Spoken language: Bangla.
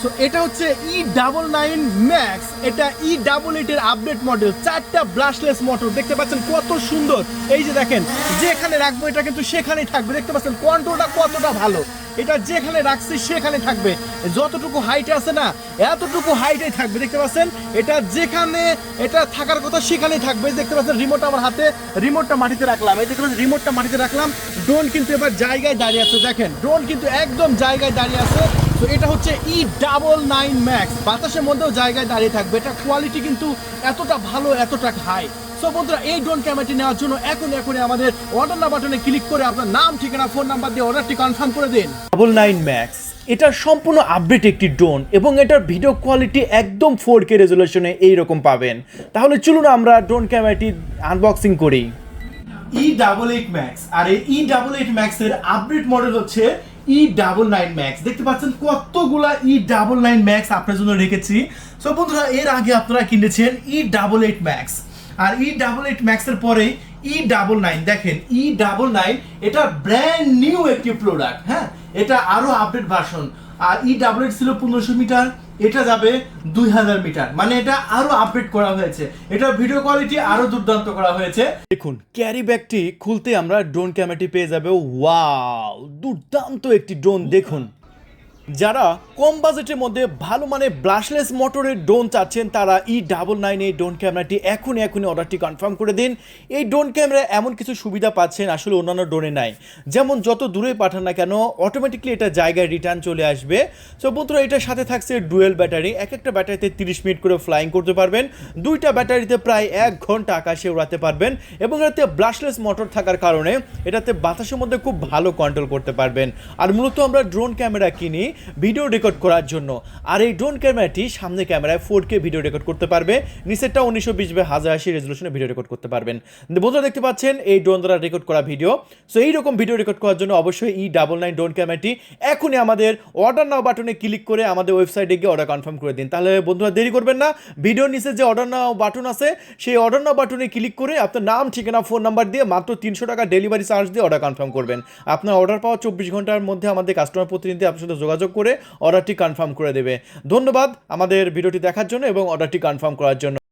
সো এটা হচ্ছে E99 Max, এটা E88 এর আপডেট মডেল, 4টা ব্রাশলেস মোটর দেখতে পাচ্ছেন কত সুন্দর। এই যে দেখেন, যেখানে রাখবো এটা কিন্তু সেখানেই থাকবে, দেখতে পাচ্ছেন কন্ট্রোলটা কতটা ভালো। এটা যেখানে রাখছি সেখানে থাকবে, যতটুকু হাইটে আছে না এতটুকু হাইটে থাকবে, দেখতে পাচ্ছেন। এটা যেখানে এটা থাকার কথা সেখানেই থাকবে। দেখতে পাচ্ছেন রিমোট আমার হাতে, রিমোটটা মাটিতে রাখলাম, এই দেখতে পাচ্ছেন রিমোটটা মাটিতে রাখলাম। ড্রোন কিন্তু এবার জায়গায় দাঁড়িয়ে আছে, দেখেন ড্রোন কিন্তু একদম জায়গায় দাঁড়িয়ে আছে। তো এটা হচ্ছে E99 Max, বাতাসের মধ্যেও জায়গায় দাঁড়িয়ে থাকবে। এটা কোয়ালিটি কিন্তু এতটা ভালো, এতটা হাই। সো বন্ধুরা, এই ড্রোন ক্যামেরাটি নেওয়ার জন্য এখনই আমাদের অর্ডার নাও বাটনে ক্লিক করে আপনার নাম, ঠিকানা, ফোন নাম্বার দিয়ে অর্ডারটি কনফার্ম করে দিন। 99 Max এটা সম্পূর্ণ আপডেট একটি ড্রোন এবং এটার ভিডিও কোয়ালিটি একদম 4K রেজুলেশনে এইরকম পাবেন। তাহলে চলুন আমরা ড্রোন ক্যামেরাটি আনবক্সিং করি। E88 Max, আর এই E88 Max এর আপডেট মডেল হচ্ছে E99 Max। দেখতে পাচ্ছেন কতগুলা E99 Max আপনার জন্য রেখেছি। সো বন্ধুরা, এর আগে আপনারা কিনেছেন E88 Max, আর E88 Max এর পরে E99। দেখেন E99 এটা ব্র্যান্ড নিউ একটি প্রোডাক্ট, হ্যাঁ, এটা আরো আপডেট ভার্সন। আর E88 ছিল 1500 মিটার, এটা যাবে 2000 মিটার, মানে এটা আরো আপডেট করা হয়েছে, এটা ভিডিও কোয়ালিটি আরো দুর্দান্ত করা হয়েছে। দেখুন, ক্যারি ব্যাগটি খুলতে আমরা ড্রোন ক্যামেরাটি পেয়ে যাবে। ওয়াও, দুর্দান্ত একটি ড্রোন। দেখুন, যারা কম বাজেটের মধ্যে ভালো মানে ব্রাশলেস মোটরের ড্রোন চাচ্ছেন তারা E99 এই ড্রোন ক্যামেরাটি এখনই অর্ডারটি কনফার্ম করে দিন। এই ড্রোন ক্যামেরা এমন কিছু সুবিধা পাচ্ছেন আসলে অন্যান্য ড্রোনে নাই, যেমন যত দূরে পাঠান না কেন অটোমেটিকলি এটা জায়গায় রিটার্ন চলে আসবে। সো বন্ধুরা, এটার সাথে থাকছে ডুয়েল ব্যাটারি, এক একটা ব্যাটারিতে 30 মিনিট করে ফ্লাইং করতে পারবেন, দুইটা ব্যাটারিতে প্রায় 1 ঘন্টা আকাশে উড়াতে পারবেন, এবং এটাতে ব্রাশলেস মোটর থাকার কারণে এটাতে বাতাসের মধ্যে খুব ভালো কন্ট্রোল করতে পারবেন। আর মূলত আমরা ড্রোন ক্যামেরা কিনি ভিডিও রেকর্ড করার জন্য, আর এই ড্রোন ক্যামেরাটি সামনে ক্যামেরায় 4K ভিডিও রেকর্ড করতে পারবে, নিচেরটা 1920x1080 রেজুলেশনে ভিডিও রেকর্ড করতে পারবেন। বন্ধুরা দেখতে পাচ্ছেন এই ড্রোন দ্বারা রেকর্ড করা ভিডিও। সো এইরকম ভিডিও রেকর্ড করার জন্য অবশ্যই E99 ড্রোন ক্যামেরাটি এখনই আমাদের অর্ডার নাও বাটনে ক্লিক করে আমাদের ওয়েবসাইটে গিয়ে অর্ডার কনফার্ম করে দিন। তাহলে বন্ধুরা দেরি করবেন না, ভিডিওর নিচে যে অর্ডার নাও বাটন আছে সেই অর্ডার নাও বাটনে ক্লিক করে আপনার নাম, ঠিকানা, ফোন নাম্বার দিয়ে মাত্র 300 টাকা ডেলিভারি চার্জ দিয়ে অর্ডার কনফার্ম করবেন। আপনার অর্ডার পাওয়া 24 ঘন্টার মধ্যে আমাদের কাস্টমার প্রতিনিধি আপনার সাথে যোগাযোগ করে অর্ডারটি কনফার্ম করে দেবে। ধন্যবাদ আমাদের ভিডিওটি দেখার জন্য এবং অর্ডারটি কনফার্ম করার জন্য।